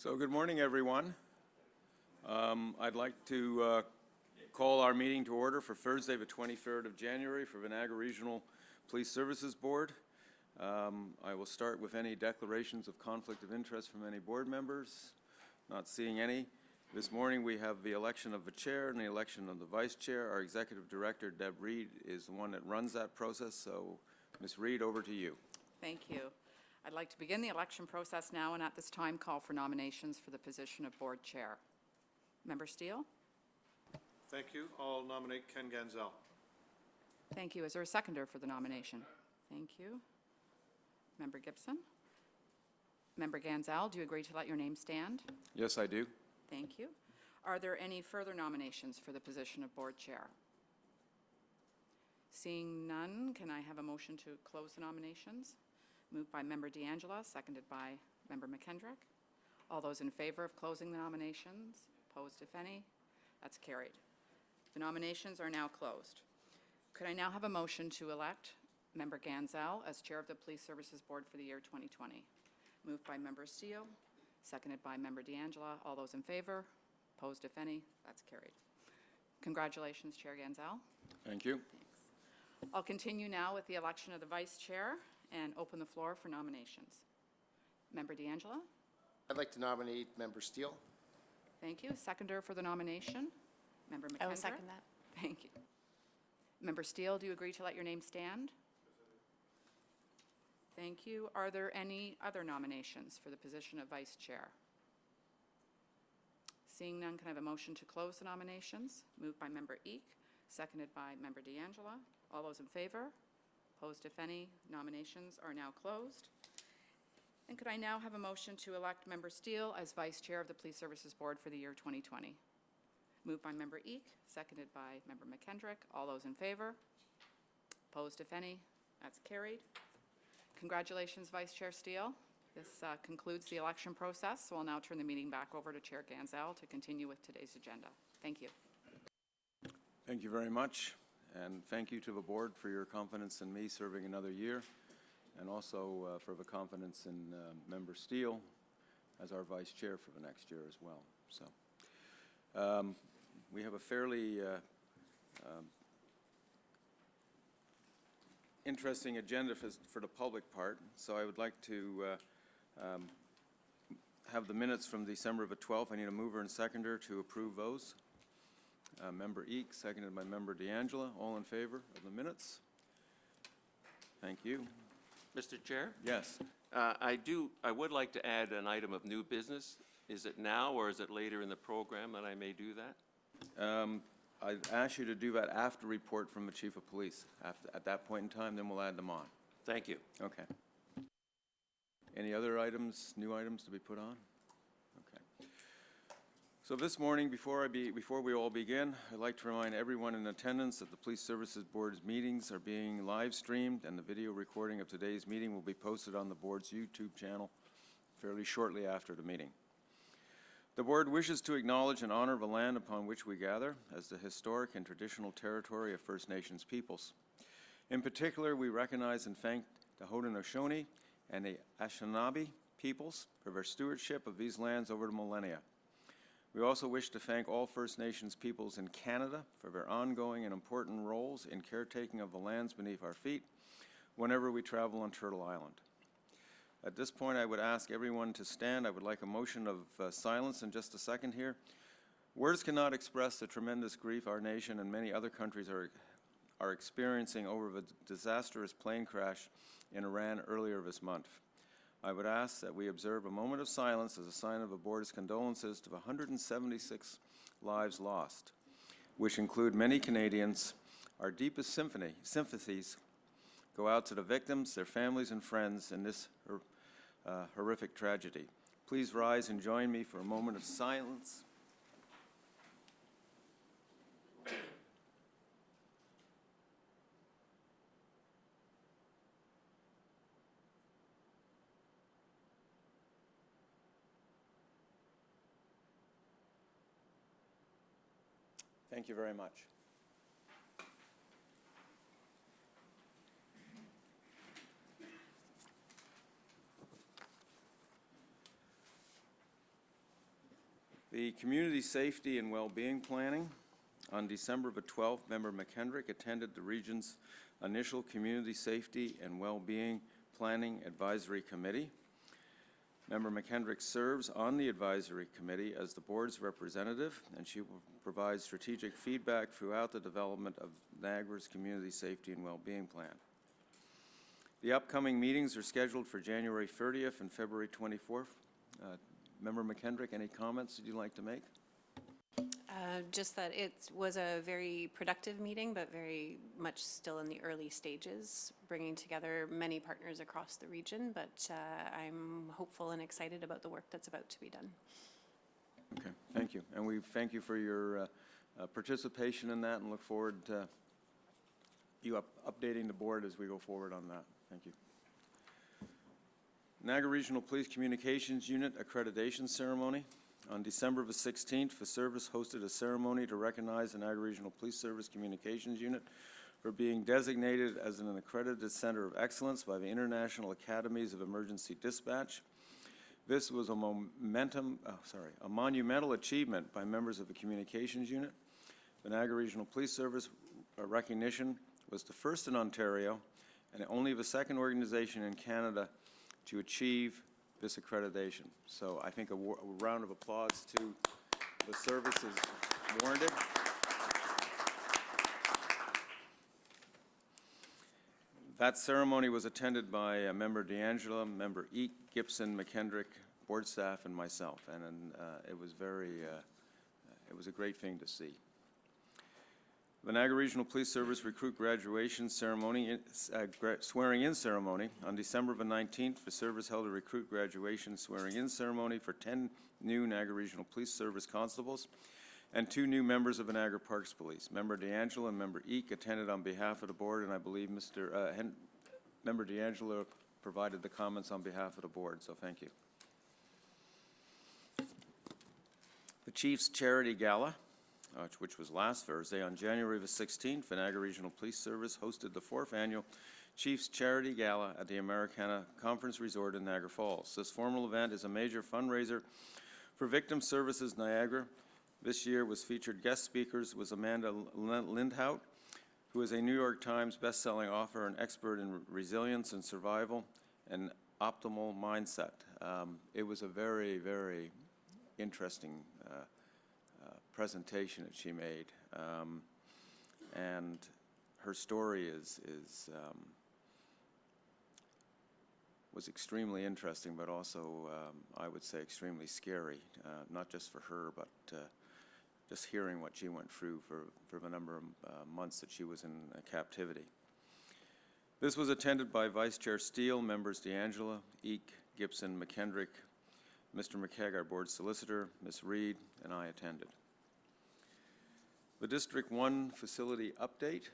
So good morning, everyone. I'd like to call our meeting to order for Thursday, the 23rd of January for the Niagara Regional Police Services Board. I will start with any declarations of conflict of interest from any board members. Not seeing any. This morning we have the election of the chair and the election of the vice chair. Our executive director, Deb Reed, is the one that runs that process. So, Ms. Reed, over to you. Thank you. I'd like to begin the election process now and at this time call for nominations for the position of board chair. Member Steele? Thank you. I'll nominate Ken Ganzel. Thank you. Is there a seconder for the nomination? Thank you. Member Gibson? Member Ganzel, do you agree to let your name stand? Yes, I do. Thank you. Are there any further nominations for the position of board chair? Seeing none, can I have a motion to close the nominations? Moved by Member D'Angela, seconded by Member McKendrick. All those in favor of closing the nominations? Opposed, if any? That's carried. The nominations are now closed. Could I now have a motion to elect Member Ganzel as Chair of the Police Services Board for the year 2020? Moved by Member Steele, seconded by Member D'Angela. All those in favor? Opposed, if any? That's carried. Congratulations, Chair Ganzel. Thank you. Thanks. I'll continue now with the election of the Vice Chair and open the floor for nominations. Member D'Angela? I'd like to nominate Member Steele. Thank you. Seconder for the nomination? Member McKendrick? I will second that. Thank you. Member Steele, do you agree to let your name stand? Thank you. Are there any other nominations for the position of Vice Chair? Seeing none, can I have a motion to close the nominations? Moved by Member Eek, seconded by Member D'Angela. All those in favor? Opposed, if any? Nominations are now closed. And could I now have a motion to elect Member Steele as Vice Chair of the Police Services Board for the year 2020? Moved by Member Eek, seconded by Member McKendrick. All those in favor? Opposed, if any? That's carried. Congratulations, Vice Chair Steele. This concludes the election process, so I'll now turn the meeting back over to Chair Ganzel to continue with today's agenda. Thank you. Thank you very much. And thank you to the board for your confidence in me serving another year, and also for the confidence in Member Steele as our vice chair for the next year as well. So we have a fairly interesting agenda for the public part. So I would like to have the minutes from December the 12th. I need a mover and seconder to approve those. Member Eek, seconded by Member D'Angela. All in favor of the minutes? Thank you. Mr. Chair? Yes. I would like to add an item of new business. Is it now or is it later in the program that I may do that? I'd ask you to do that after report from the Chief of Police. At that point in time, then we'll add them on. Thank you. Okay. Any other items, new items to be put on? Okay. So this morning, before we all begin, I'd like to remind everyone in attendance that the Police Services Board's meetings are being live streamed, and the video recording of today's meeting will be posted on the board's YouTube channel fairly shortly after the meeting. The board wishes to acknowledge and honor the land upon which we gather as the historic and traditional territory of First Nations peoples. In particular, we recognize and thank the Haudenosaunee and the Anishinaabe peoples for their stewardship of these lands over the millennia. We also wish to thank all First Nations peoples in Canada for their ongoing and important roles in caretaking of the lands beneath our feet whenever we travel on Turtle Island. At this point, I would ask everyone to stand. I would like a motion of silence in just a second here. Words cannot express the tremendous grief our nation and many other countries are experiencing over the disastrous plane crash in Iran earlier this month. I would ask that we observe a moment of silence as a sign of the board's condolences to the 176 lives lost, which include many Canadians. Our deepest sympathies go out to the victims, their families and friends in this horrific tragedy. Please rise and join me for a moment of silence. Thank you very much. The Community Safety and Wellbeing Planning. On December the 12th, Member McKendrick attended the region's initial Community Safety and Wellbeing Planning Advisory Committee. Member McKendrick serves on the advisory committee as the board's representative, and she will provide strategic feedback throughout the development of Niagara's Community Safety and Wellbeing Plan. The upcoming meetings are scheduled for January 30th and February 24th. Member McKendrick, any comments that you'd like to make? Just that it was a very productive meeting, but very much still in the early stages, bringing together many partners across the region, but I'm hopeful and excited about the work that's about to be done. Okay, thank you. And we thank you for your participation in that and look forward to you updating the board as we go forward on that. Thank you. Niagara Regional Police Communications Unit Accreditation Ceremony. On December the 16th, the service hosted a ceremony to recognize the Niagara Regional Police Service Communications Unit for being designated as an accredited center of excellence by the International Academies of Emergency Dispatch. This was a monumental achievement by members of the Communications Unit. The Niagara Regional Police Service recognition was the first in Ontario and only the second organization in Canada to achieve this accreditation. So I think a round of applause to the service is warranted. That ceremony was attended by Member D'Angela, Member Eek, Gibson, McKendrick, board staff, and myself, and it was a great thing to see. The Niagara Regional Police Service recruit graduation ceremony, swearing-in ceremony. On December the 19th, the service held a recruit graduation swearing-in ceremony for 10 new Niagara Regional Police Service constables and 2 new members of the Niagara Parks Police. Member D'Angelo and Member Eek attended on behalf of the board, and I believe Member D'Angelo provided the comments on behalf of the board, so thank you. The Chief's Charity Gala, which was last Thursday, on January the 16th, the Niagara Regional Police Service hosted the 4th annual Chiefs Charity Gala at the Americana Conference Resort in Niagara Falls. This formal event is a major fundraiser for Victim Services Niagara. This year was featured guest speakers was Amanda Lindhout, who is a New York Times best-selling author and expert in resilience and survival and optimal mindset. It was a very, very interesting presentation that she made, and her story was extremely interesting, but also I would say extremely scary, not just for her, but just hearing what she went through for the number of months that she was in captivity. This was attended by Vice Chair Steele, members D'Angela, Eek, Gibson, McKendrick, Mr. McKegg, our board solicitor, Ms. Reed, and I attended. The District 1 facility update.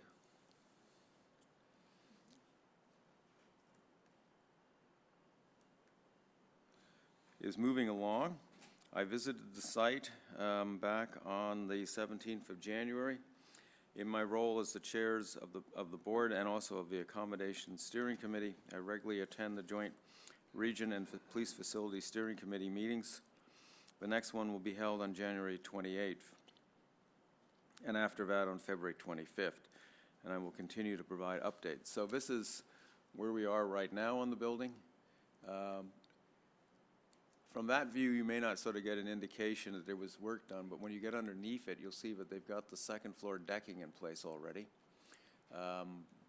Is moving along. I visited the site back on the 17th of January. In my role as the chairs of the board and also of the Accommodation Steering Committee, I regularly attend the Joint Region and Police Facility Steering Committee meetings. The next one will be held on January 28th, and after that on February 25th, and I will continue to provide updates. So this is where we are right now on the building. From that view, you may not sort of get an indication that there was work done, but when you get underneath it, you'll see that they've got the second floor decking in place already.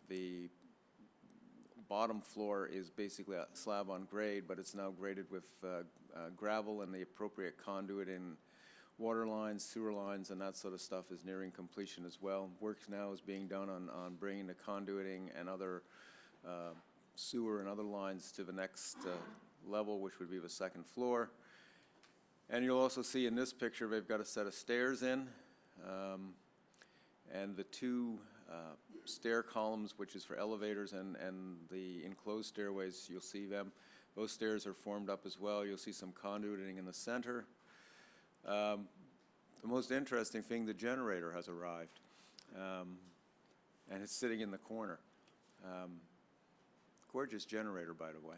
The bottom floor is basically a slab on grade, but it's now graded with gravel and the appropriate conduit in water lines, sewer lines, and that sort of stuff is nearing completion as well. Work now is being done on bringing the conduiting and other sewer and other lines to the next level, which would be the second floor. And you'll also see in this picture they've got a set of stairs in, and the 2 stair columns, which is for elevators, and the enclosed stairways, you'll see them. Those stairs are formed up as well. You'll see some conduiting in the center. The most interesting thing, the generator has arrived, and it's sitting in the corner. Gorgeous generator, by the way,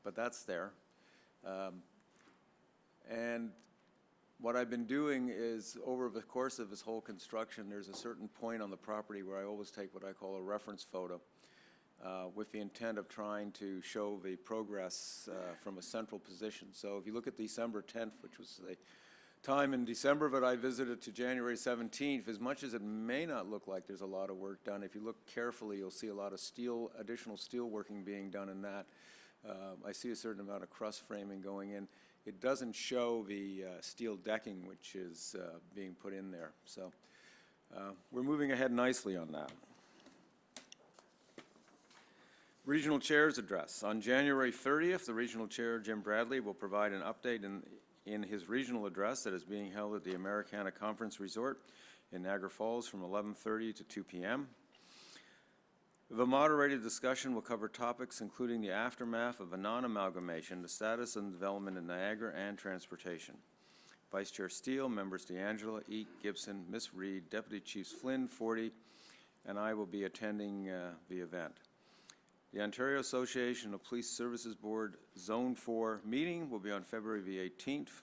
but that's there. And what I've been doing is, over the course of this whole construction, there's a certain point on the property where I always take what I call a reference photo, with the intent of trying to show the progress from a central position. So if you look at December 10th, which was the time in December that I visited, to January 17th, as much as it may not look like there's a lot of work done, if you look carefully, you'll see a lot of steel, additional steel working being done in that. I see a certain amount of truss framing going in. It doesn't show the steel decking which is being put in there. So we're moving ahead nicely on that. Regional Chair's address. On January 30th, the Regional Chair, Jim Bradley, will provide an update in his regional address that is being held at the Americana Conference Resort in Niagara Falls from 11:30 to 2 p.m. The moderated discussion will cover topics including the aftermath of a non-amalgamation, the status and development in Niagara, and transportation. Vice Chair Steele, members DeAngela, Eek, Gibson, Miss Reed, Deputy Chiefs Flynn, Forty, and I will be attending the event. The Ontario Association of Police Services Board Zone 4 meeting will be on February the 18th.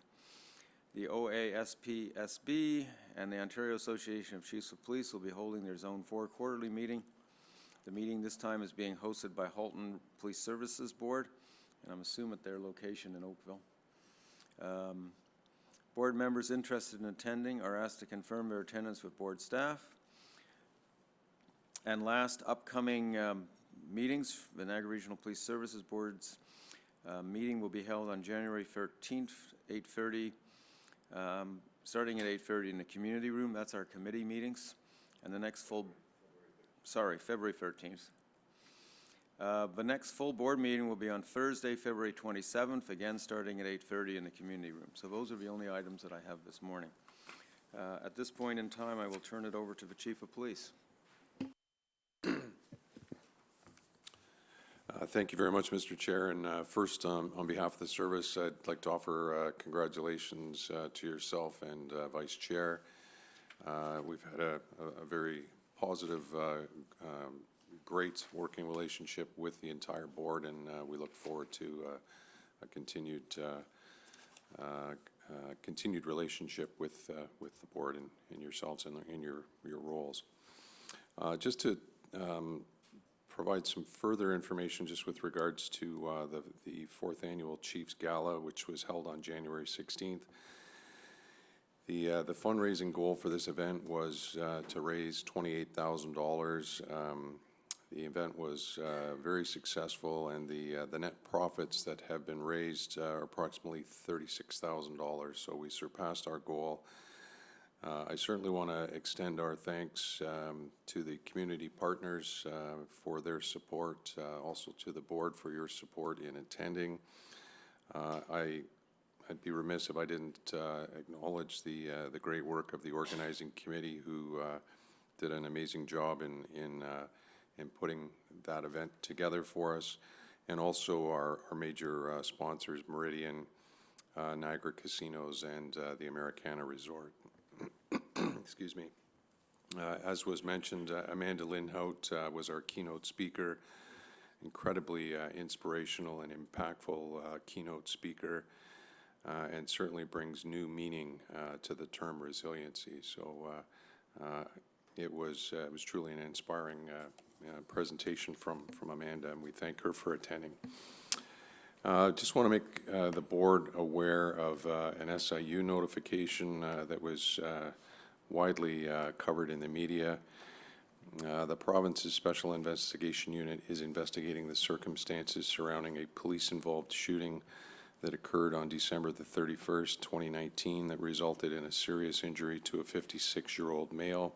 The OASPSB and the Ontario Association of Chiefs of Police will be holding their Zone 4 quarterly meeting. The meeting this time is being hosted by Halton Police Services Board, and I'm assuming at their location in Oakville. Board members interested in attending are asked to confirm their attendance with board staff. And last, upcoming meetings, the Niagara Regional Police Services Board's meeting will be held on January 13th, 8:30, starting at 8:30 in the community room. That's our committee meetings. And the next February 13th. The next full board meeting will be on Thursday, February 27th, again starting at 8:30 in the community room. So those are the only items that I have this morning. At this point in time, I will turn it over to the Chief of Police. Thank you very much, Mr. Chair. And first, on behalf of the service, I'd like to offer congratulations to yourself and Vice Chair. We've had a very positive, great working relationship with the entire board, and we look forward to a continued relationship with the board and yourselves in your roles. Just to provide some further information just with regards to the 4th Annual Chiefs Gala, which was held on January 16th. The fundraising goal for this event was to raise $28,000. The event was very successful, and the net profits that have been raised are approximately $36,000, so we surpassed our goal. I certainly want to extend our thanks to the community partners for their support, also to the board for your support in attending. I'd be remiss if I didn't acknowledge the great work of the organizing committee, who did an amazing job in putting that event together for us, and also our major sponsors, Meridian, Niagara Casinos, and the Americana Resort. Excuse me. As was mentioned, Amanda Lindhout was our keynote speaker, incredibly inspirational and impactful keynote speaker, and certainly brings new meaning to the term resiliency. So it was truly an inspiring presentation from Amanda, and we thank her for attending. Just want to make the board aware of an SIU notification that was widely covered in the media. The province's Special Investigation Unit is investigating the circumstances surrounding a police-involved shooting that occurred on December the 31st, 2019, that resulted in a serious injury to a 56-year-old male.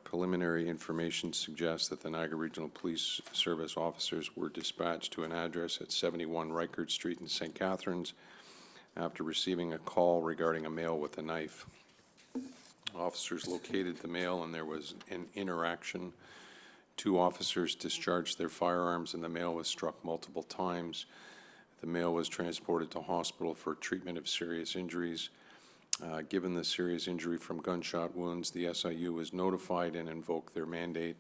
Preliminary information suggests that the Niagara Regional Police Service officers were dispatched to an address at 71 Reichard Street in St. Catharines after receiving a call regarding a male with a knife. Officers located the male, and there was an interaction. 2 officers discharged their firearms, and the male was struck multiple times. The male was transported to hospital for treatment of serious injuries. Given the serious injury from gunshot wounds, the SIU was notified and invoked their mandate.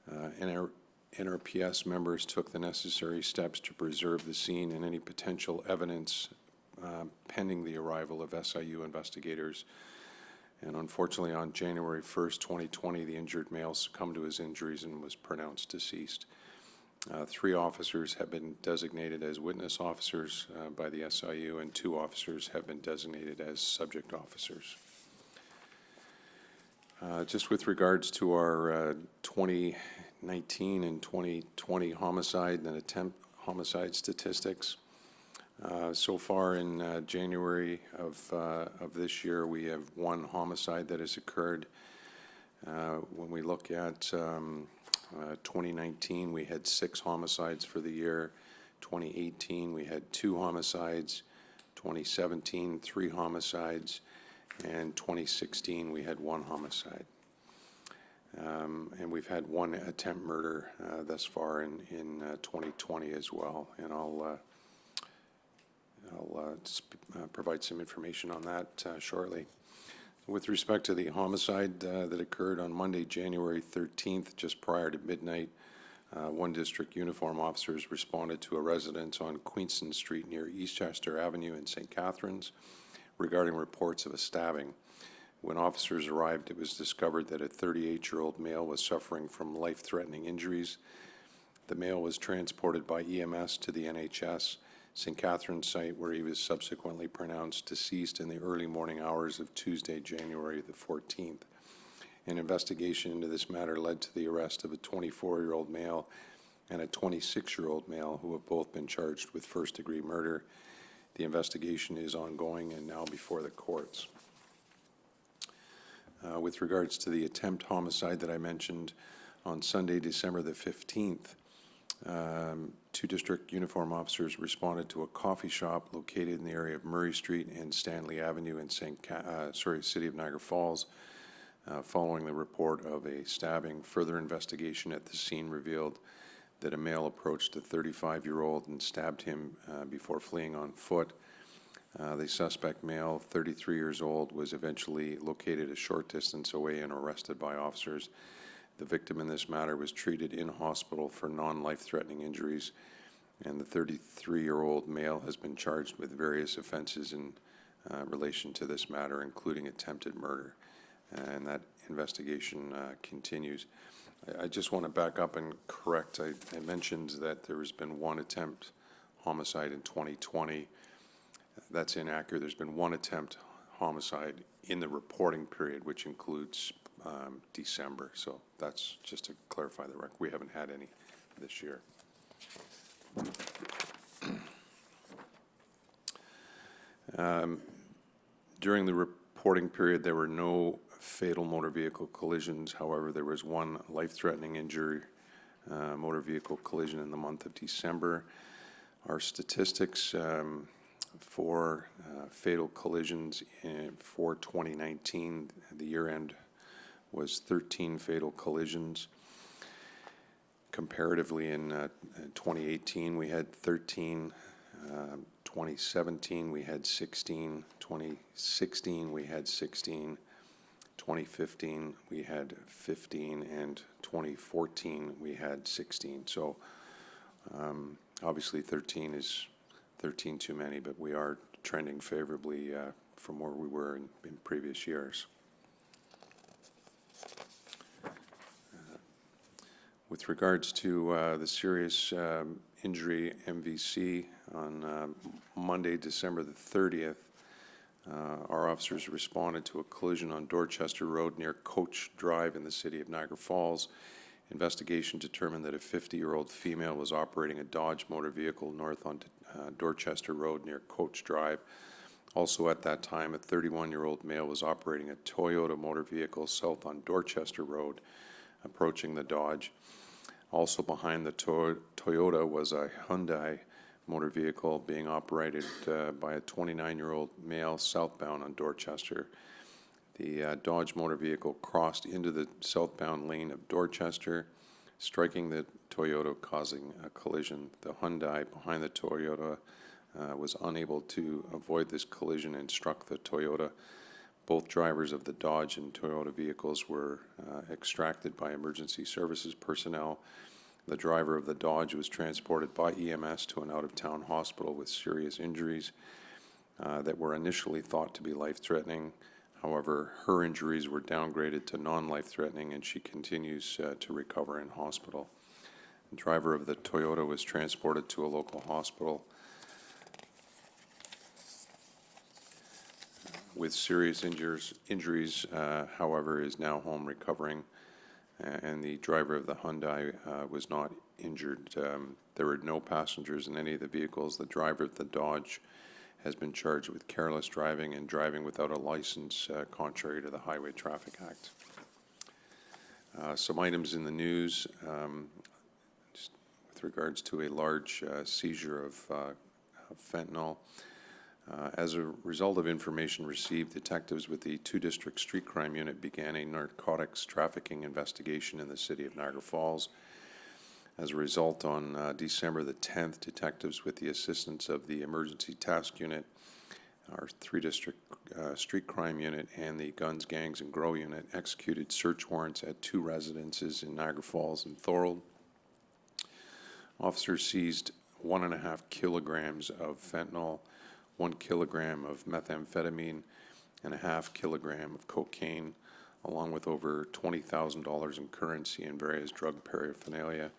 NRPS members took the necessary steps to preserve the scene and any potential evidence pending the arrival of SIU investigators. And unfortunately, on January 1st, 2020, the injured male succumbed to his injuries and was pronounced deceased. 3 officers have been designated as witness officers by the SIU, and 2 officers have been designated as subject officers. Just with regards to our 2019 and 2020 homicide and attempt homicide statistics, so far in January of this year, we have 1 homicide that has occurred. When we look at 2019, we had 6 homicides for the year. 2018, we had 2 homicides. 2017, 3 homicides. And 2016, we had 1 homicide. And we've had 1 attempt murder thus far in 2020 as well. And I'll provide some information on that shortly. With respect to the homicide that occurred on Monday, January 13th, just prior to midnight, 1 district uniform officers responded to a residence on Queenston Street near Eastchester Avenue in St. Catharines regarding reports of a stabbing. When officers arrived, it was discovered that a 38-year-old male was suffering from life-threatening injuries. The male was transported by EMS to the NHS St. Catharines site, where he was subsequently pronounced deceased in the early morning hours of Tuesday, January the 14th. An investigation into this matter led to the arrest of a 24-year-old male and a 26-year-old male who have both been charged with first-degree murder. The investigation is ongoing and now before the courts. With regards to the attempt homicide that I mentioned, on Sunday, December the 15th, 2 district uniform officers responded to a coffee shop located in the area of Murray Street and Stanley Avenue in City of Niagara Falls. Following the report of a stabbing, further investigation at the scene revealed that a male approached a 35-year-old and stabbed him before fleeing on foot. The suspect male, 33 years old, was eventually located a short distance away and arrested by officers. The victim in this matter was treated in hospital for non-life-threatening injuries, and the 33-year-old male has been charged with various offenses in relation to this matter, including attempted murder, and that investigation continues. I just want to back up and correct. I mentioned that there has been 1 attempt homicide in 2020. That's inaccurate. There's been 1 attempt homicide in the reporting period, which includes December. So that's just to clarify the record. We haven't had any this year. During the reporting period, there were no fatal motor vehicle collisions. However, there was 1 life-threatening injury, motor vehicle collision in the month of December. Our statistics for fatal collisions for 2019, the year end, was 13 fatal collisions. Comparatively, in 2018, we had 13. 2017, we had 16. 2016, we had 16. 2015, we had 15. And 2014, we had 16. So obviously 13 is 13 too many, but we are trending favorably from where we were in previous years. With regards to the serious injury MVC, on Monday, December the 30th, our officers responded to a collision on Dorchester Road near Coach Drive in the city of Niagara Falls. Investigation determined that a 50-year-old female was operating a Dodge motor vehicle north on Dorchester Road near Coach Drive. Also at that time, a 31-year-old male was operating a Toyota motor vehicle south on Dorchester Road, approaching the Dodge. Also behind the Toyota was a Hyundai motor vehicle being operated by a 29-year-old male southbound on Dorchester. The Dodge motor vehicle crossed into the southbound lane of Dorchester, striking the Toyota, causing a collision. The Hyundai behind the Toyota was unable to avoid this collision and struck the Toyota. Both drivers of the Dodge and Toyota vehicles were extracted by emergency services personnel. The driver of the Dodge was transported by EMS to an out-of-town hospital with serious injuries. that were initially thought to be life-threatening. However, her injuries were downgraded to non-life-threatening, and she continues to recover in hospital. The driver of the Toyota was transported to a local hospital with serious injuries, however, is now home recovering, and the driver of the Hyundai was not injured. There were no passengers in any of the vehicles. The driver of the Dodge has been charged with careless driving and driving without a license, contrary to the Highway Traffic Act. Some items in the news, just with regards to a large seizure of fentanyl. As a result of information received, detectives with the 2-District Street Crime Unit began a narcotics trafficking investigation in the city of Niagara Falls. As a result, on December the 10th, detectives with the assistance of the Emergency Task Unit, our 3-District Street Crime Unit, and the Guns, Gangs, and Grow Unit executed search warrants at 2 residences in Niagara Falls and Thorold. Officers seized 1.5 kilograms of fentanyl, 1 kilogram of methamphetamine, and a half kilogram of cocaine, along with over $20,000 in currency and various drug paraphernalia.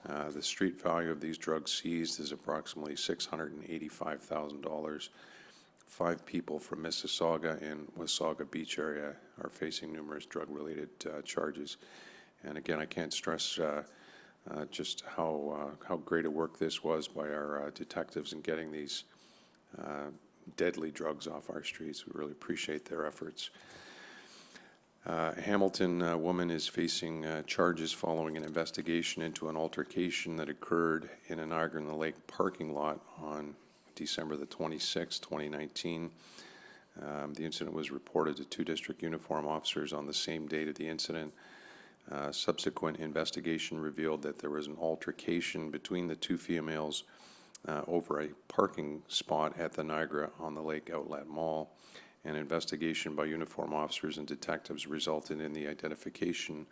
The street value of these drugs seized is approximately $685,000. 5 people from Mississauga and Wasaga Beach area are facing numerous drug-related charges. And again, I can't stress just how great a work this was by our detectives in getting these deadly drugs off our streets. We really appreciate their efforts. A Hamilton woman is facing charges following an investigation into an altercation that occurred in a Niagara-on-the-Lake parking lot on December the 26th, 2019. The incident was reported to 2 district uniform officers on the same date of the incident. Subsequent investigation revealed that there was an altercation between the 2 females over a parking spot at the Niagara-on-the-Lake Outlet Mall. An investigation by uniform officers and detectives resulted in the identification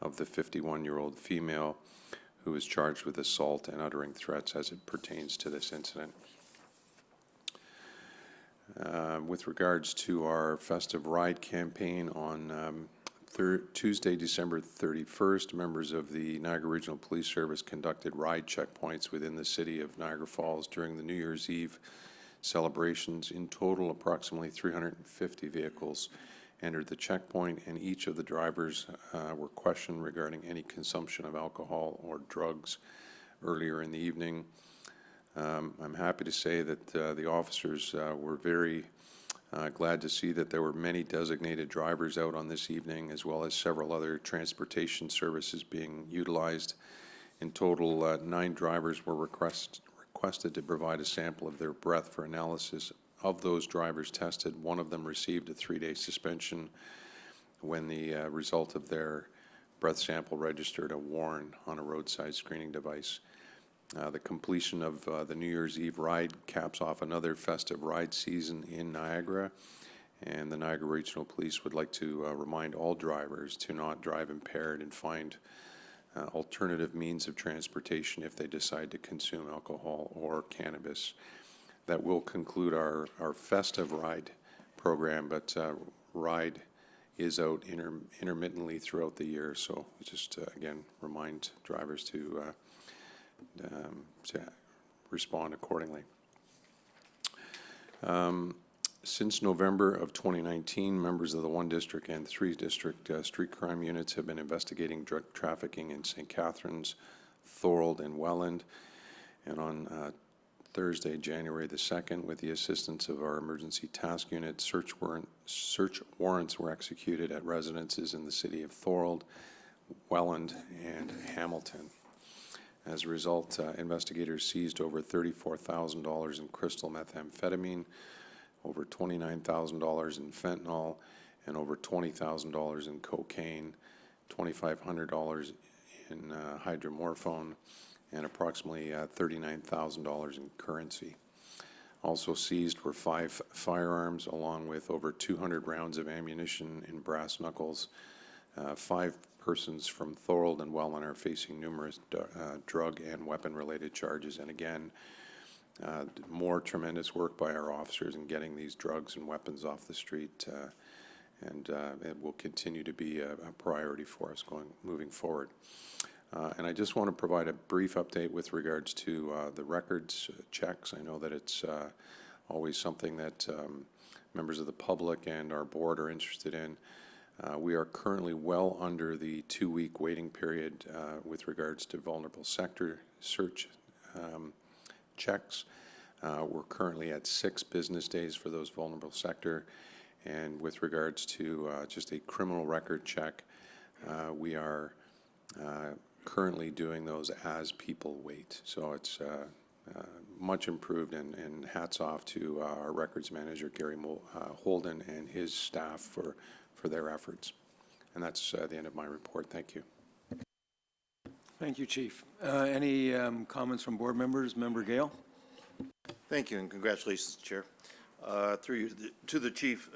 of the 51-year-old female who was charged with assault and uttering threats as it pertains to this incident. With regards to our Festive Ride campaign on Tuesday, December 31st, members of the Niagara Regional Police Service conducted ride checkpoints within the city of Niagara Falls during the New Year's Eve celebrations. In total, approximately 350 vehicles entered the checkpoint, and each of the drivers were questioned regarding any consumption of alcohol or drugs earlier in the evening. I'm happy to say that the officers were very glad to see that there were many designated drivers out on this evening, as well as several other transportation services being utilized. In total, 9 drivers were requested to provide a sample of their breath for analysis. Of those drivers tested, 1 of them received a 3-day suspension when the result of their breath sample registered a warn on a roadside screening device. The completion of the New Year's Eve ride caps off another festive ride season in Niagara, and the Niagara Regional Police would like to remind all drivers to not drive impaired and find alternative means of transportation if they decide to consume alcohol or cannabis. That will conclude our festive ride program, but ride is out intermittently throughout the year, so just again remind drivers to respond accordingly. Since November of 2019, members of the 1 District and 3 District Street Crime Units have been investigating drug trafficking in St. Catharines, Thorold, and Welland. And on Thursday, January the 2nd, with the assistance of our Emergency Task Unit, search warrants were executed at residences in the city of Thorold, Welland, and Hamilton. As a result, investigators seized over $34,000 in crystal methamphetamine, over $29,000 in fentanyl, and over $20,000 in cocaine, $2,500 in hydromorphone, and approximately $39,000 in currency. Also seized were 5 firearms, along with over 200 rounds of ammunition in brass knuckles. 5 persons from Thorold and Welland are facing numerous drug and weapon-related charges. And again, more tremendous work by our officers in getting these drugs and weapons off the street, and it will continue to be a priority for us moving forward. And I just want to provide a brief update with regards to the records checks. I know that it's always something that members of the public and our board are interested in. We are currently well under the 2-week waiting period with regards to vulnerable sector search checks. We're currently at 6 business days for those vulnerable sector. And with regards to just a criminal record check, we are currently doing those as people wait. So it's much improved, and hats off to our records manager, Gary Holden, and his staff for their efforts. And that's the end of my report. Thank you. Thank you, Chief. Any comments from board members? Member Gale? Thank you, and congratulations, Chair. Through you to the Chief,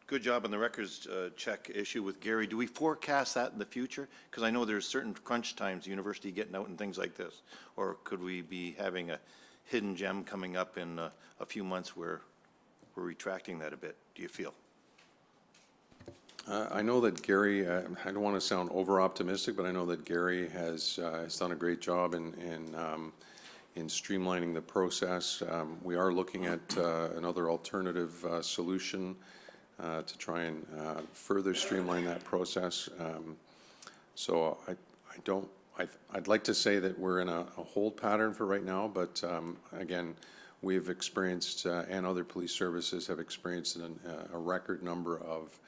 good job on the records check issue with Gary. Do we forecast that in the future? Because I know there's certain crunch times, university getting out and things like this. Or could we be having a hidden gem coming up in a few months where we're retracting that a bit? Do you feel? I know that Gary, I don't want to sound over-optimistic, but I know that Gary has done a great job in streamlining the process. We are looking at another alternative solution to try and further streamline that process. So I'd like to say that we're in a hold pattern for right now, but again, we've experienced, and other police services have experienced a record number of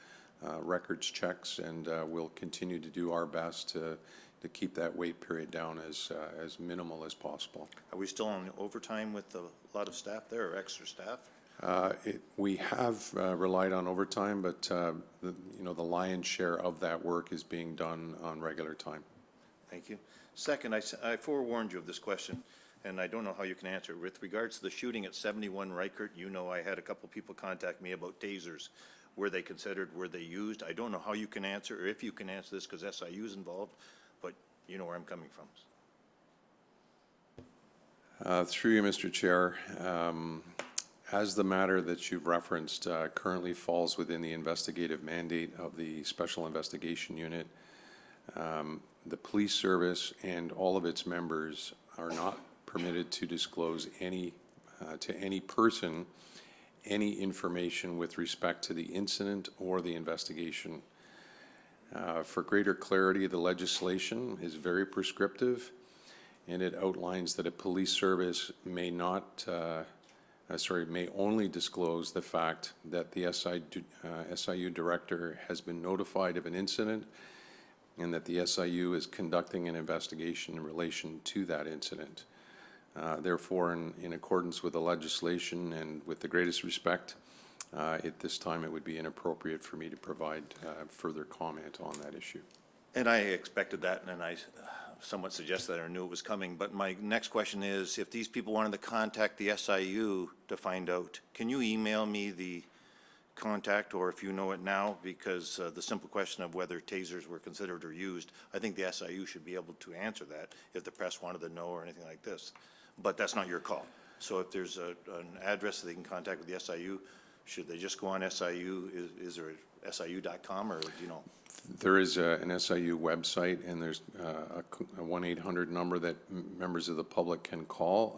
records checks, and we'll continue to do our best to keep that wait period down as minimal as possible. Are we still on overtime with a lot of staff there, or extra staff? We have relied on overtime, but the lion's share of that work is being done on regular time. Thank you. Second, I forewarned you of this question, and I don't know how you can answer it. With regards to the shooting at 71 Reichert, I had a couple people contact me about tasers. Were they considered, were they used? I don't know how you can answer, or if you can answer this, because SIU is involved, but you know where I'm coming from. Through you, Mr. Chair, as the matter that you've referenced currently falls within the investigative mandate of the Special Investigation Unit, the police service and all of its members are not permitted to disclose to any person any information with respect to the incident or the investigation. For greater clarity, the legislation is very prescriptive, and it outlines that a police service may only disclose the fact that the SIU director has been notified of an incident and that the SIU is conducting an investigation in relation to that incident. Therefore, in accordance with the legislation and with the greatest respect, at this time it would be inappropriate for me to provide further comment on that issue. And I expected that, and I somewhat suggested that I knew it was coming. But my next question is, if these people wanted to contact the SIU to find out, can you email me the contact, or if you know it now, because the simple question of whether tasers were considered or used, I think the SIU should be able to answer that if the press wanted to know or anything like this. But that's not your call. So if there's an address that they can contact with the SIU, should they just go on SIU? Is there a SIU.com, or do you know? There is an SIU website, and there's a 1-800 number that members of the public can call.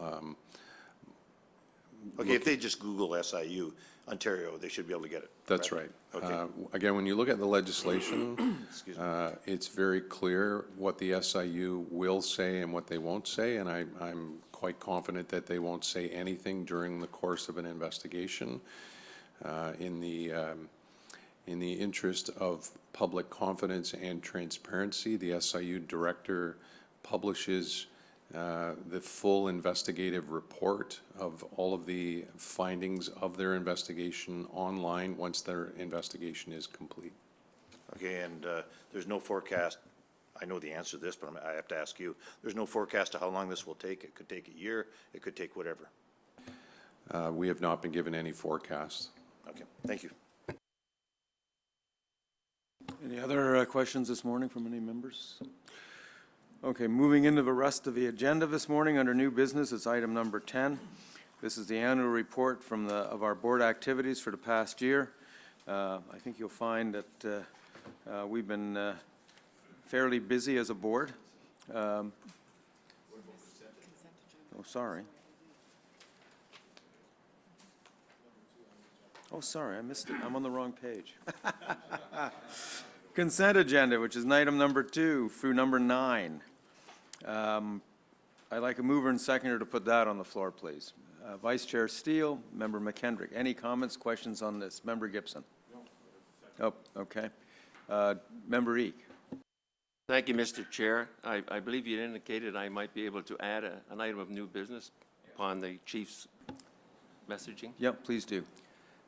Okay, if they just Google SIU Ontario, they should be able to get it. That's right. Okay. Again, when you look at the legislation, it's very clear what the SIU will say and what they won't say, and I'm quite confident that they won't say anything during the course of an investigation. In the interest of public confidence and transparency, the SIU director publishes the full investigative report of all of the findings of their investigation online once their investigation is complete. Okay, and there's no forecast. I know the answer to this, but I have to ask you. There's no forecast to how long this will take. It could take a year. It could take whatever. We have not been given any forecasts. Okay, thank you. Any other questions this morning from any members? Okay, moving into the rest of the agenda this morning, under new business, it's item number 10. This is the annual report of our board activities for the past year. I think you'll find that we've been fairly busy as a board. Oh, sorry. Oh, sorry, I missed it. I'm on the wrong page. Consent agenda, which is item number 2 through number 9. I'd like a mover and seconder to put that on the floor, please. Vice Chair Steele, Member McKendrick. Any comments, questions on this? Member Gibson? No. Oh, okay. Member Eek. Thank you, Mr. Chair. I believe you indicated I might be able to add an item of new business upon the chief's messaging. Yep, please do.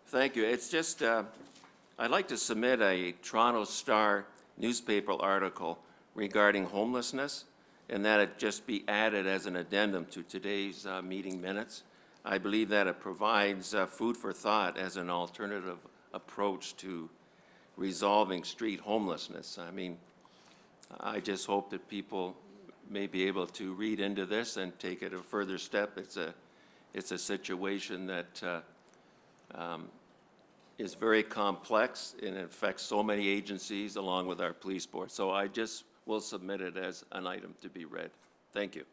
Thank you. It's just, I'd like to submit a Toronto Star newspaper article regarding homelessness, and that it just be added as an addendum to today's meeting minutes. I believe that it provides food for thought as an alternative approach to resolving street homelessness. I mean, I just hope that people may be able to read into this and take it a further step. It's a situation that is very complex and it affects so many agencies along with our police board. So I just will submit it as an item to be read. Thank you.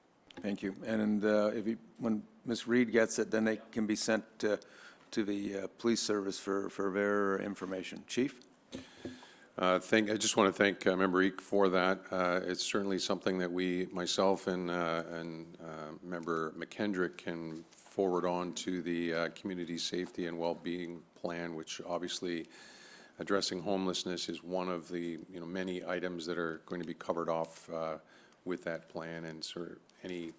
Thank you. And when Ms. Reed gets it, then they can be sent to the police service for their information. Chief? I just want to thank Member Eek for that. It's certainly something that myself and Member McKendrick can forward on to the Community Safety and Wellbeing Plan, which obviously addressing homelessness is one of the many items that are going to be covered off with that plan, and sort of any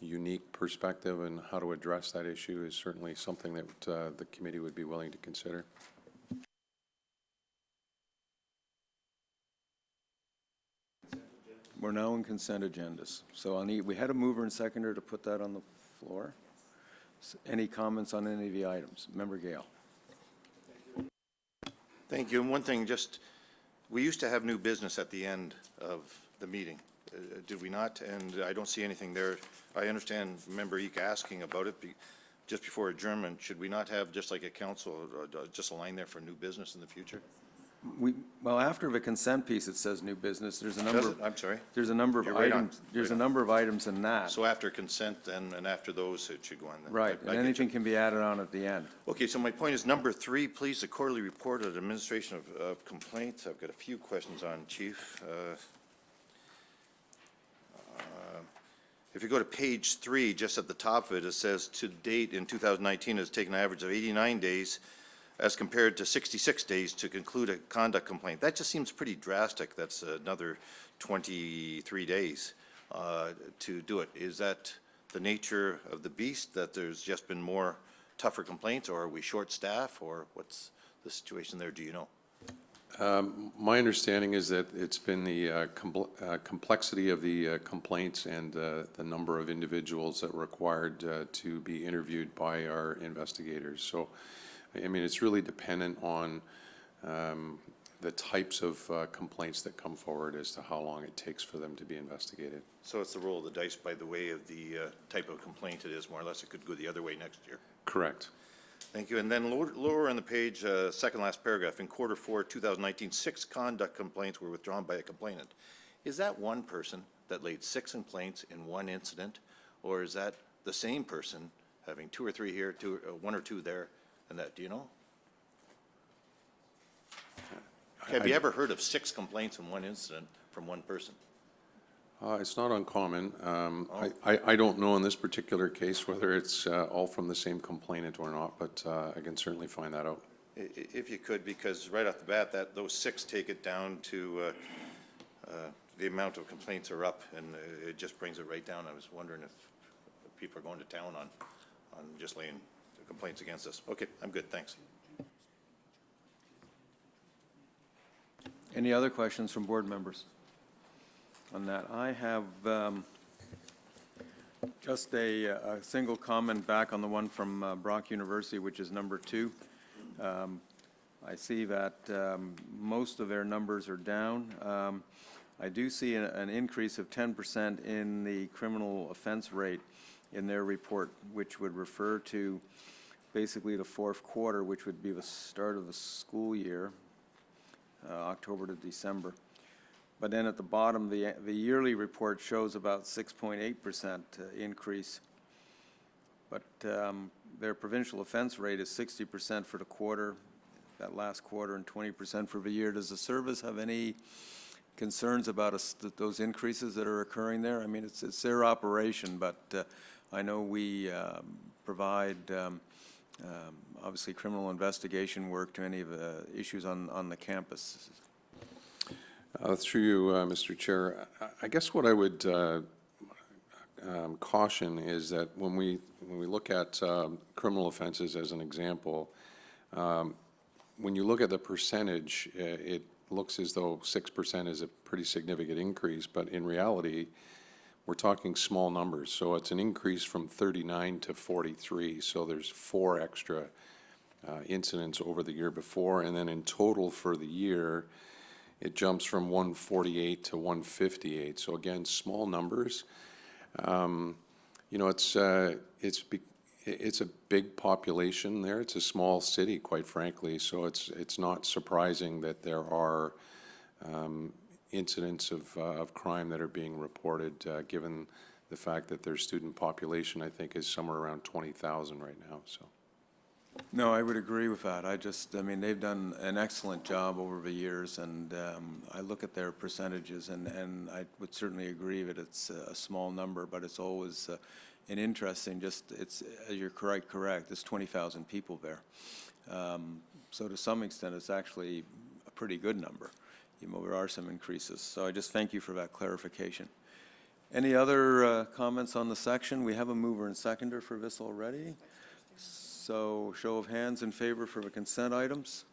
unique perspective on how to address that issue is certainly something that the committee would be willing to consider. We're now in consent agendas. So we had a mover and seconder to put that on the floor. Any comments on any of the items? Member Gale. Thank you. And one thing, we used to have new business at the end of the meeting. Did we not? And I don't see anything there. I understand Member Eek asking about it just before adjournment. Should we not have, just like a council, just a line there for new business in the future? Well, after the consent piece, it says new business. There's a number. Does it? I'm sorry. There's a number of You're right on. items. There's Right a on. number of items in that. So after consent and after those, it should go on then. Right, I and get anything you. can be added on at the end. Okay, so my point is number 3, please, the quarterly report of administration of complaints. I've got a few questions on, Chief. If you go to page 3, just at the top of it, it says to date in 2019 has taken an average of 89 days as compared to 66 days to conclude a conduct complaint. That just seems pretty drastic. That's another 23 days to do it. Is that the nature of the beast, that there's just been more tougher complaints, or are we short staff, or what's the situation there? Do you know? My understanding is that it's been the complexity of the complaints and the number of individuals that were required to be interviewed by our investigators. So, I mean, it's really dependent on the types of complaints that come forward as to how long it takes for them to be investigated. So it's the roll of the dice by the way of the type of complaint it is, more or less. It could go the other way next year. Correct. Thank you. And then lower on the page, second last paragraph, in quarter 4, 2019, 6 conduct complaints were withdrawn by a complainant. Is that one person that laid 6 complaints in one incident, or is that the same person having 2 or 3 here, 1 or 2 there, and that? Do you know? Have you ever heard of 6 complaints in one incident from one person? It's not uncommon. I don't know in this particular case whether it's all from the same complainant or not, but I can certainly find that out. If you could, because right off the bat, those 6 take it down to the amount of complaints are up, and it just brings it right down. I was wondering if people are going to town on just laying complaints against us. Okay, I'm good, thanks. Any other questions from board members on that? I have just a single comment back on the one from Brock University, which is number 2. I see that most of their numbers are down. I do see an increase of 10% in the criminal offense rate. in their report, which would refer to basically the fourth quarter, which would be the start of the school year, October to December. But then at the bottom, the yearly report shows about 6.8% increase. But their provincial offense rate is 60% for the quarter, that last quarter, and 20% for the year. Does the service have any concerns about those increases that are occurring there? I mean, it's their operation, but I know we provide obviously criminal investigation work to any of the issues on the campus. Through you, Mr. Chair, I guess what I would caution is that when we look at criminal offenses as an example, when you look at the percentage, it looks as though 6% is a pretty significant increase, but in reality, we're talking small numbers. So it's an increase from 39 to 43, so there's 4 extra incidents over the year before, and then in total for the year, it jumps from 148 to 158. So again, small numbers. You know, it's a big population there. It's a small city, quite frankly. So it's not surprising that there are incidents of crime that are being reported, given the fact that their student population, I think, is somewhere around 20,000 right now. So. No, I would agree with that. I mean, they've done an excellent job over the years, and I look at their percentages, and I would certainly agree that it's a small number, but it's always an interesting, you're correct, there's 20,000 people there. So to some extent, it's actually a pretty good number, even though there are some increases. So I just thank you for that clarification. Any other comments on the section? We have a mover and seconder for this already. So show of hands in favor for the consent items.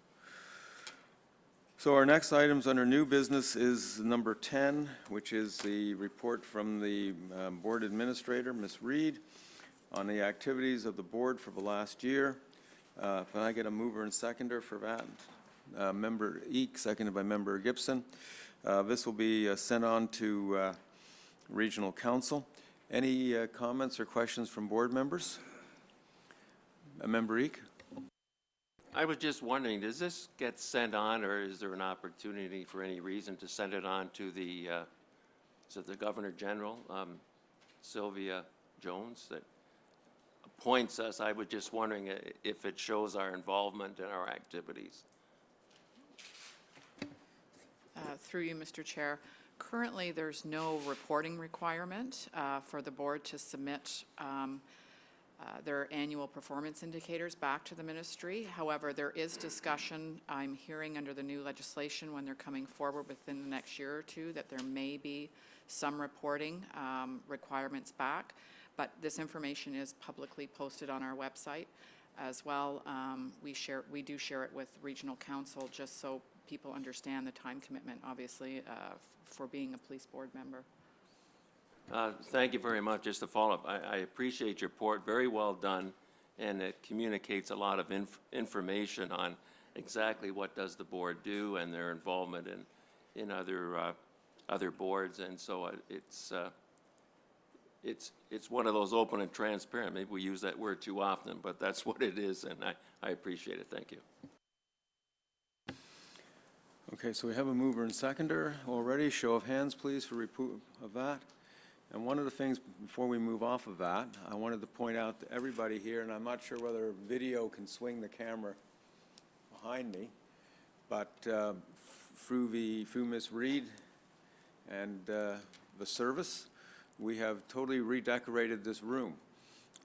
So our next items under new business is number 10, which is the report from the board administrator, Ms. Reed, on the activities of the board for the last year. Can I get a mover and seconder for that? Member Eek, seconded by Member Gibson. This will be sent on to Regional Council. Any comments or questions from board members? Member Eek? I was just wondering, does this get sent on, or is there an opportunity for any reason to send it on to the Governor General, Sylvia Jones, that appoints us? I was just wondering if it shows our involvement in our activities. Through you, Mr. Chair. Currently, there's no reporting requirement for the board to submit their annual performance indicators back to the ministry. However, there is discussion, I'm hearing under the new legislation when they're coming forward within the next year or two, that there may be some reporting requirements back, but this information is publicly posted on our website as well. We do share it with Regional Council just so people understand the time commitment, obviously, for being a police board member. Thank you very much. Just to follow up, I appreciate your report, very well done, and it communicates a lot of information on exactly what does the board do and their involvement in other boards, and so it's one of those open and transparent. Maybe we use that word too often, but that's what it is, and I appreciate it. Thank you. Okay, so we have a mover and seconder already. Show of hands, please, for report of that. And one of the things, before we move off of that, I wanted to point out to everybody here, and I'm not sure whether video can swing the camera behind me, but through Ms. Reed and the service, we have totally redecorated this room.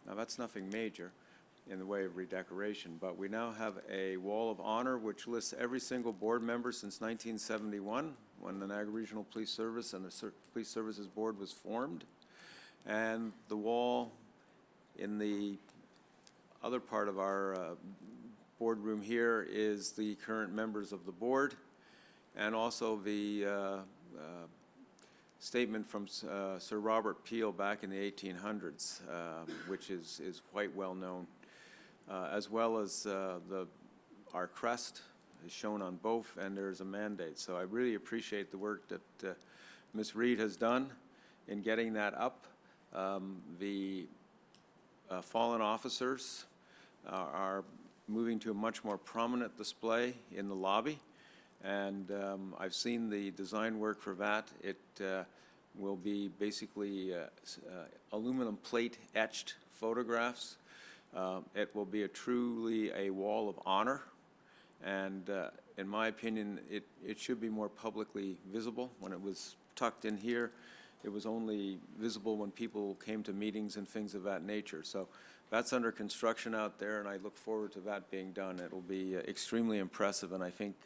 Now, that's nothing major in the way of redecoration, but we now have a wall of honor which lists every single board member since 1971, when the Niagara Regional Police Service and the Police Services Board was formed. And the wall in the other part of our boardroom here is the current members of the board, and also the statement from Sir Robert Peel back in the 1800s, which is quite well known, as well as our crest is shown on both, and there's a mandate. So I really appreciate the work that Ms. Reed has done in getting that up. The fallen officers are moving to a much more prominent display in the lobby. And I've seen the design work for that. It will be basically aluminum plate etched photographs. It will be truly a wall of honor. And in my opinion, it should be more publicly visible. When it was tucked in here, it was only visible when people came to meetings and things of that nature. So that's under construction out there, and I look forward to that being done. It will be extremely impressive, and I think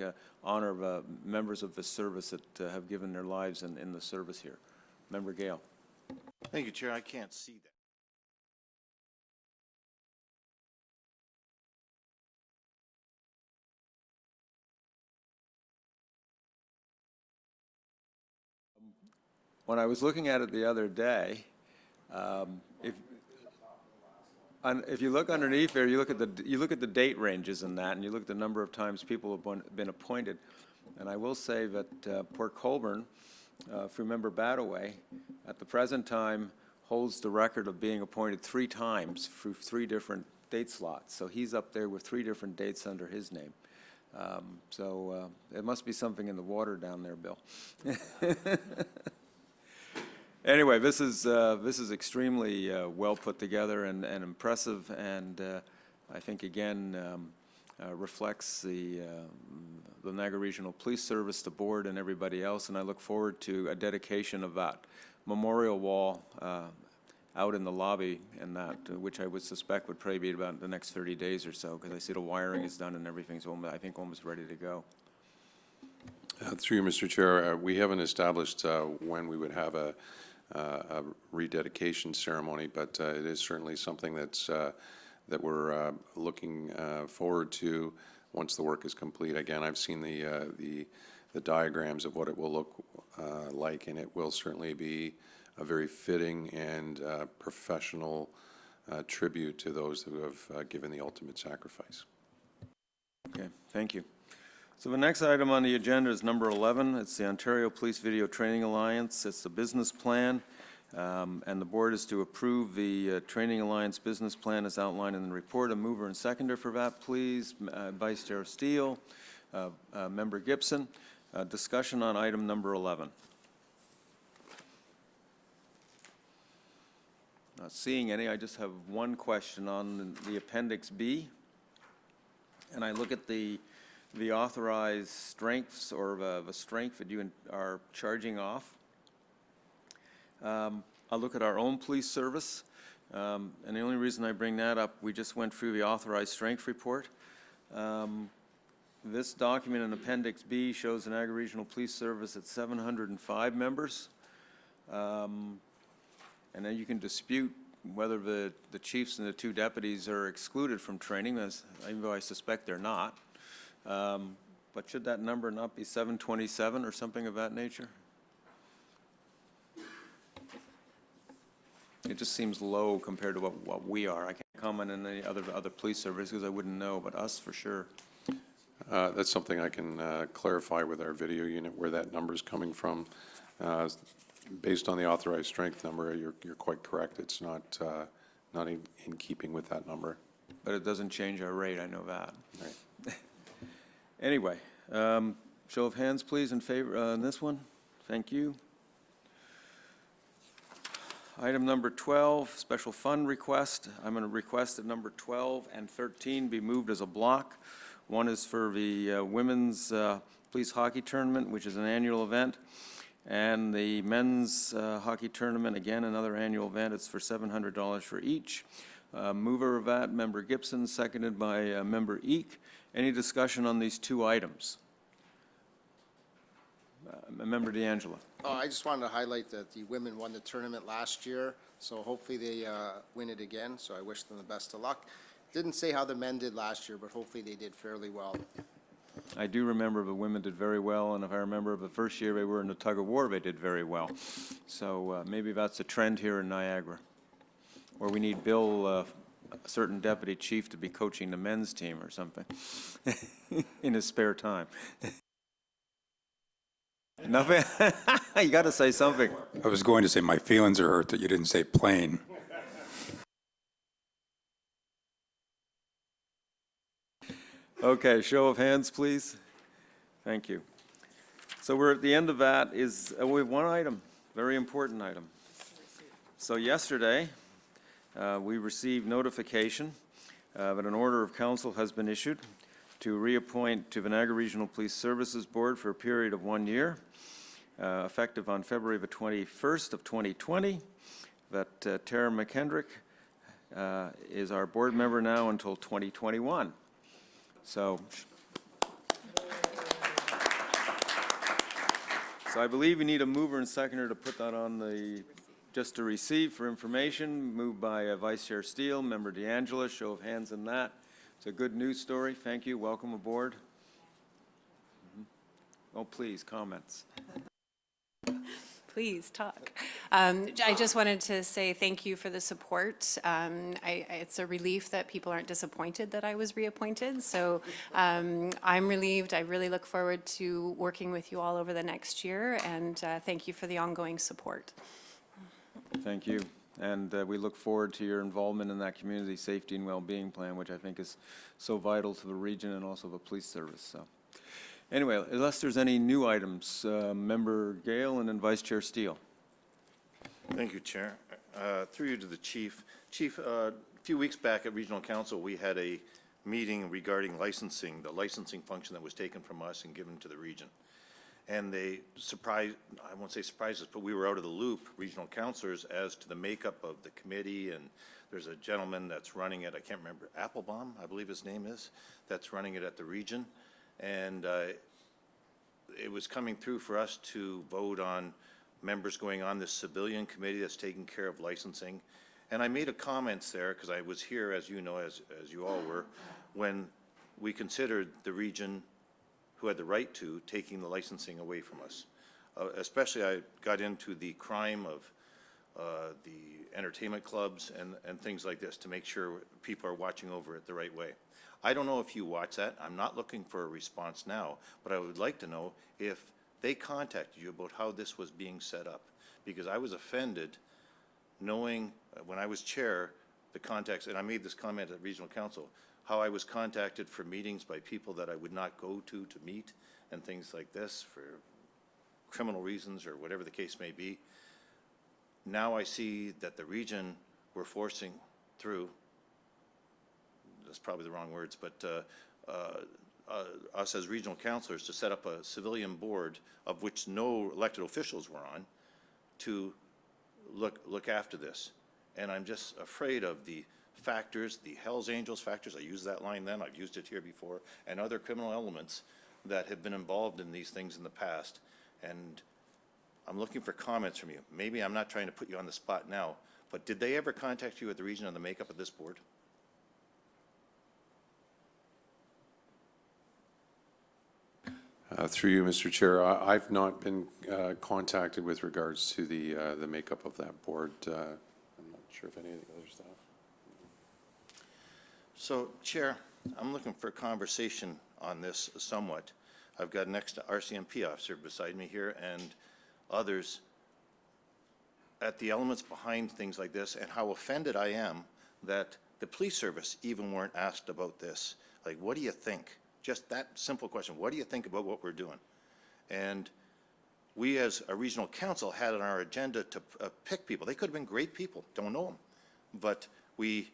honor members of the service that have given their lives in the service here. Member Gale. Thank you, Chair. I can't see that. When I was looking at it the other day, if you look underneath there, you look at the date ranges in that, and you look at the number of times people have been appointed. And I will say that Port Colborne, if you remember Badaway, at the present time holds the record of being appointed 3 times through 3 different date slots. So he's up there with 3 different dates under his name. So it must be something in the water down there, Bill. Anyway, this is extremely well put together and impressive, and I think again reflects the Niagara Regional Police Service, the board, and everybody else. And I look forward to a dedication of that memorial wall out in the lobby, and that which I would suspect would probably be about the next 30 days or so, because I see the wiring is done and everything's I think almost ready to go. Through you, Mr. Chair, we haven't established when we would have a rededication ceremony, but it is certainly something that's that we're looking forward to once the work is complete. Again, I've seen the diagrams of what it will look like, and it will certainly be a very fitting and professional tribute to those who have given the ultimate sacrifice. Okay, thank you. So the next item on the agenda is number 11. It's the Ontario Police Video Training Alliance. It's the business plan, and the board is to approve the Training Alliance business plan as outlined in the report. A mover and seconder for that, please. Vice Chair Steele, Member Gibson. Discussion on item number 11. Not seeing any. I just have one question on the Appendix B, and I look at the authorized strengths, or the strength that you are charging off. I'll look at our own police service, and the only reason I bring that up, we just went through the authorized strength report. This document in Appendix B shows the Niagara Regional Police Service at 705 members. And then you can dispute whether the chiefs and the 2 deputies are excluded from training, even though I suspect they're not. But should that number not be 727 or something of that nature? It just seems low compared to what we are. I can't comment on any other police services because I wouldn't know, but us for sure. That's something I can clarify with our video unit where that number is coming from. Based on the authorized strength number, you're quite correct. It's not in keeping with that number. But it doesn't change our rate, I know that. Right. Anyway, show of hands, please, in favor on this one. Thank you. Item number 12, special fund request. I'm going to request that number 12 and 13 be moved as a block. One is for the women's police hockey tournament, which is an annual event, and the men's hockey tournament, again, another annual event. It's for $700 for each. Mover of that, Member Gibson, seconded by Member Eek. Any discussion on these 2 items? Member D'Angelo. I just wanted to highlight that the women won the tournament last year, so hopefully they win it again, so I wish them the best of luck. Didn't say how the men did last year, but hopefully they did fairly well. I do remember the women did very well, and if I remember the first year they were in the tug of war, they did very well. So maybe that's a trend here in Niagara, where we need Bill, a certain deputy chief, to be coaching the men's team or something in his spare time. Nothing? You got to say something. I was going to say my feelings are hurt that you didn't say plane. Okay, show of hands, please. Thank you. So we're at the end of that. We have one item, very important item. So yesterday, we received notification that an order of council has been issued to reappoint to the Niagara Regional Police Services Board for a period of 1 year, effective on February the 21st of 2020, that Tara McKendrick is our board member now until 2021. So I believe we need a mover and seconder to put that on the, just to receive for information, moved by Vice Chair Steele, Member DeAngela, show of hands in that. It's a good news story. Thank you. Welcome aboard. Oh, please, comments. Please, talk. I just wanted to say thank you for the support. It's a relief that people aren't disappointed that I was reappointed, so I'm relieved. I really look forward to working with you all over the next year, and thank you for the ongoing support. Thank you. And we look forward to your involvement in that community safety and well-being plan, which I think is so vital to the region and also the police service. So, anyway, unless there's any new items, Member Gale and then Vice Chair Steele. Thank you, Chair. Through you to the Chief. Chief, a few weeks back at Regional Council, we had a meeting regarding licensing, the licensing function that was taken from us and given to the region. And they surprised, I won't say surprised us, but we were out of the loop, regional councilors, as to the makeup of the committee. And there's a gentleman that's running it, I can't remember, Applebaum, I believe his name is, that's running it at the region. And it was coming through for us to vote on members going on this civilian committee that's taking care of licensing. And I made a comments there, because I was here, as you know, as you all were, when we considered the region who had the right to taking the licensing away from us. Especially I got into the crime of the entertainment clubs and things like this to make sure people are watching over it the right way. I don't know if you watch that. I'm not looking for a response now, but I would like to know if they contacted you about how this was being set up. Because I was offended knowing when I was chair, the contacts, and I made this comment at Regional Council, how I was contacted for meetings by people that I would not go to meet and things like this for criminal reasons or whatever the case may be. Now I see that the region we're forcing through, that's probably the wrong words, but us as regional councilors to set up a civilian board of which no elected officials were on to look after this. And I'm just afraid of the factors, the Hells Angels factors, I used that line then, I've used it here before, and other criminal elements that have been involved in these things in the past. And I'm looking for comments from you. Maybe I'm not trying to put you on the spot now, but did they ever contact you at the region on the makeup of this board? Through you, Mr. Chair, I've not been contacted with regards to the makeup of that board. I'm not sure if any of the other staff. So, Chair, I'm looking for a conversation on this somewhat. I've got an ex-RCMP officer beside me here and others at the elements behind things like this and how offended I am that the police service even weren't asked about this. Like, what do you think? Just that simple question. What do you think about what we're doing? And we as a regional council had on our agenda to pick people. They could have been great people, don't know them. But we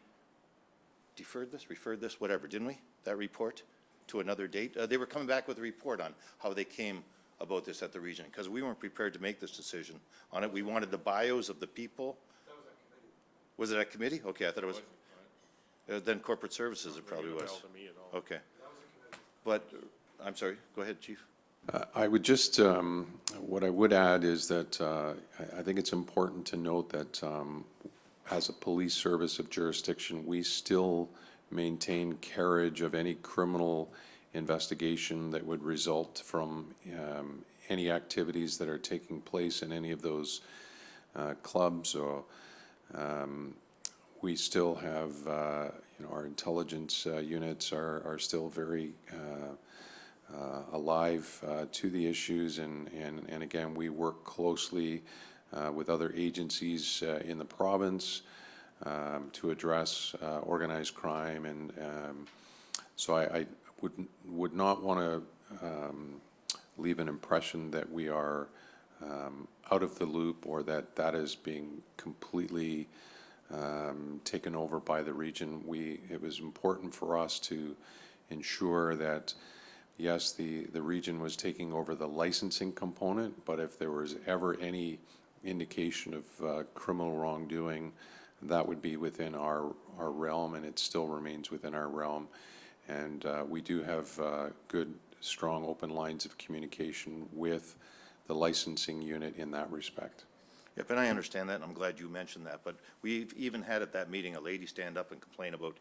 referred this, whatever, didn't we? That report to another date. They were coming back with a report on how they came about this at the region, because we weren't prepared to make this decision on it. We wanted the bios of the people. That was at committee. Was it at committee? Okay, I thought it was. Then corporate services it probably was. Okay. But, I'm sorry, go ahead, Chief. I would just, what I would add is that I think it's important to note that as a police service of jurisdiction, we still maintain carriage of any criminal investigation that would result from any activities that are taking place in any of those clubs. Or we still have, our intelligence units are still very alive to the issues, and again, we work closely with other agencies in the province to address organized crime, and so would not want to leave an impression that we are out of the loop, or that is being completely taken over by the region. It was important for us to ensure that, yes, the region was taking over the licensing component, but if there was ever any indication of criminal wrongdoing, that would be within our realm, and it still remains within our realm. And we do have good, strong, open lines of communication with the licensing unit in that respect. Yep, and I understand that, and I'm glad you mentioned that, but we've even had at that meeting a lady stand up and complain about,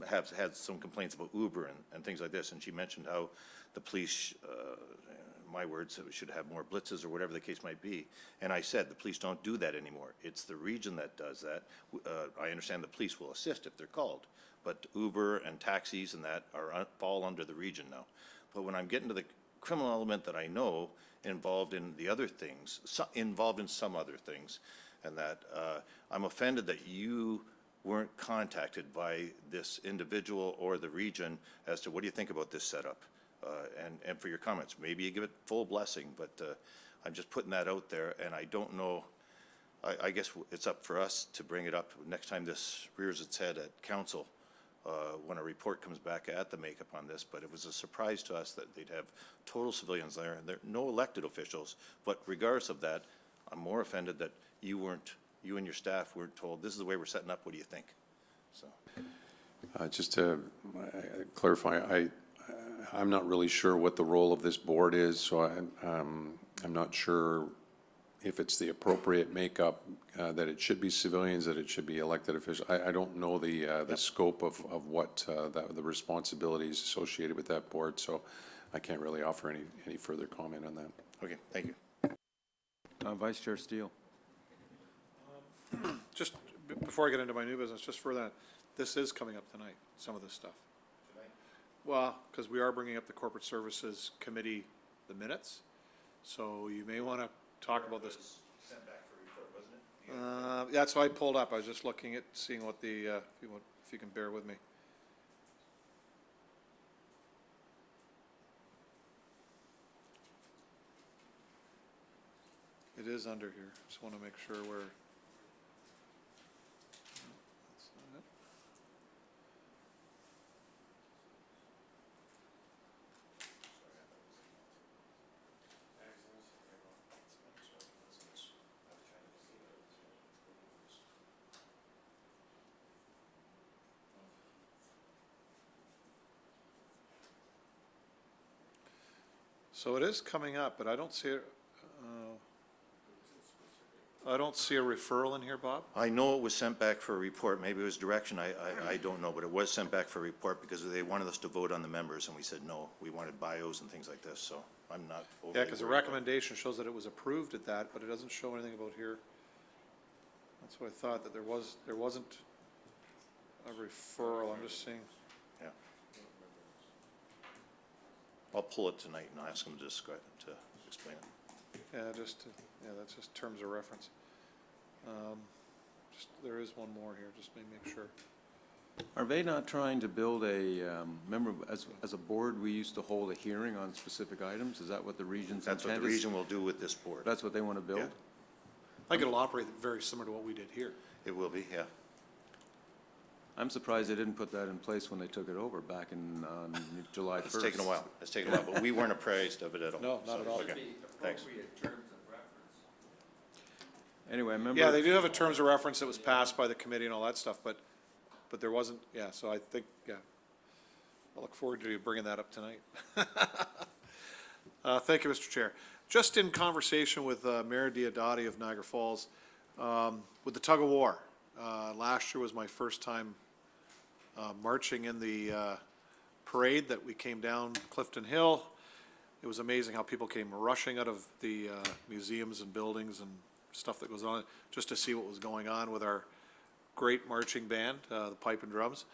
have had some complaints about Uber and things like this, and she mentioned how the police, my words, should have more blitzes or whatever the case might be. And I said, the police don't do that anymore. It's the region that does that. I understand the police will assist if they're called, but Uber and taxis and that fall under the region now. But when I'm getting to the criminal element that I know involved in the other things, involved in some other things, and that I'm offended that you weren't contacted by this individual or the region as to what do you think about this setup, and for your comments. Maybe you give it full blessing, but I'm just putting that out there, and I don't know. I guess it's up for us to bring it up next time this rears its head at council, when a report comes back at the makeup on this. But it was a surprise to us that they'd have total civilians there, and there are no elected officials. But regardless of that, I'm more offended that you and your staff weren't told, this is the way we're setting up, what do you think? So, Just to clarify, I'm not really sure what the role of this board is, so I'm not sure if it's the appropriate makeup, that it should be civilians, that it should be elected officials. I don't know the scope of what the responsibilities associated with that board, so I can't really offer any further comment on that. okay, thank you. Vice Chair Steele. Just before I get into my new business, just for that, this is coming up tonight, some of this stuff. Tonight? Well, because we are bringing up the Corporate Services Committee, the minutes, so you may want to talk about this. Sent back for report, wasn't it? That's what I pulled up. I was just looking at, seeing what the, if you can bear with me. It is under here. Just want to make sure we're. No, that's not it. So it is coming up, but I don't see it. I don't see a referral in here, Bob. I know it was sent back for a report. Maybe it was direction. I don't know, but it was sent back for a report because they wanted us to vote on the members, and we said no. We wanted bios and things like this, so I'm not overly Yeah, because the worried about it. recommendation shows that it was approved at that, but it doesn't show anything about here. That's what I thought, that there wasn't a referral. I'm just seeing. Yeah. I'll pull it tonight and ask them to describe, to explain it. Yeah, that's just terms of reference. There is one more here, just make sure. Are they not trying to build a, remember, as a board, we used to hold a hearing on specific items? Is that what the region's intent is? That's what the region will do with this board. That's what they want to build? Yeah. I think it'll operate very similar to what we did here. It will be, yeah. I'm surprised they didn't put that in place when they took it over back in July 1st. It's taken a while. It's taken a while, but we weren't apprised of it at all. No, not at all. Okay, thanks. Anyway, I remember. Yeah, they do have a terms of reference that was passed by the committee and all that stuff, but there wasn't, yeah, so I think, yeah. I look forward to you bringing that up tonight. Thank you, Mr. Chair. Just in conversation with Mayor Diodati of Niagara Falls, with the tug of war. Last year was my first time marching in the parade that we came down Clifton Hill. It was amazing how people came rushing out of the museums and buildings and stuff that goes on, just to see what was going on with our great marching band, the pipe and drums.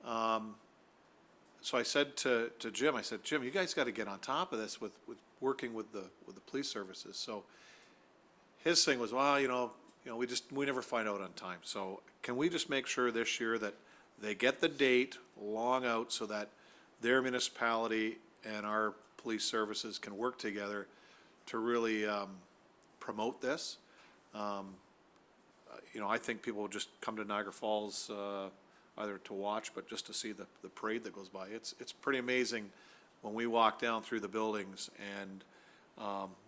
So I said to Jim, Jim, you guys got to get on top of this with working with the police services. So his thing was, well, we never find out on time. So can we just make sure this year that they get the date long out so that their municipality and our police services can work together to really promote this. You know, I think people will just come to Niagara Falls either to watch, but just to see the parade that goes by. It's pretty amazing when we walk down through the buildings and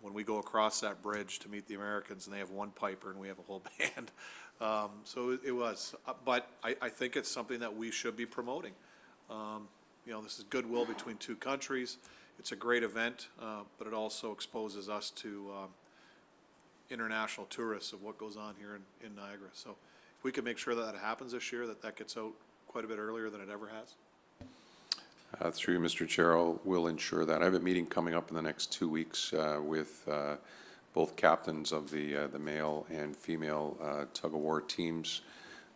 when we go across that bridge to meet the Americans and they have one piper and we have a whole band. So it was, but I think it's something that we should be promoting. You know, this is goodwill between two countries. It's a great event, but it also exposes us to international tourists of what goes on here in Niagara. So if we can make sure that happens this year, that gets out quite a bit earlier than it ever has. Through you, Mr. Chair, we'll ensure that. I have a meeting coming up in the next 2 weeks with both captains of the male and female tug-of-war teams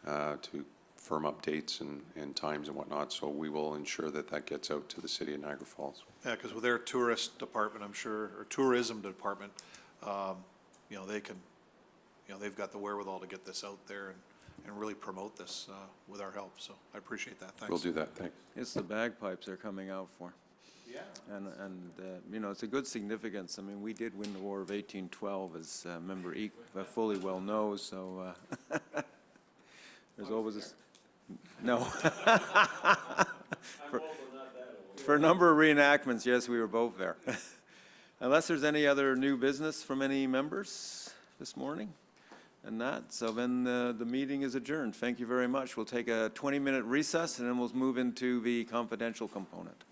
to firm up dates and times and whatnot. So we will ensure that gets out to the city of Niagara Falls. Yeah, because with their tourist department, I'm sure, or tourism department, you know, they can, you know, they've got the wherewithal to get this out there and really promote this with our help. So I appreciate that. Thanks. We'll do that. Thanks. It's the bagpipes they're coming out for. Yeah. And you know, it's a good significance. I mean, we did win the War of 1812, as Member Eek fully well knows, so there's always a... No. For a number of reenactments, yes, we were both there. Unless there's any other new business from any members this morning? And not, so then the meeting is adjourned. Thank you very much. We'll take a 20-minute recess, and then we'll move into the confidential component.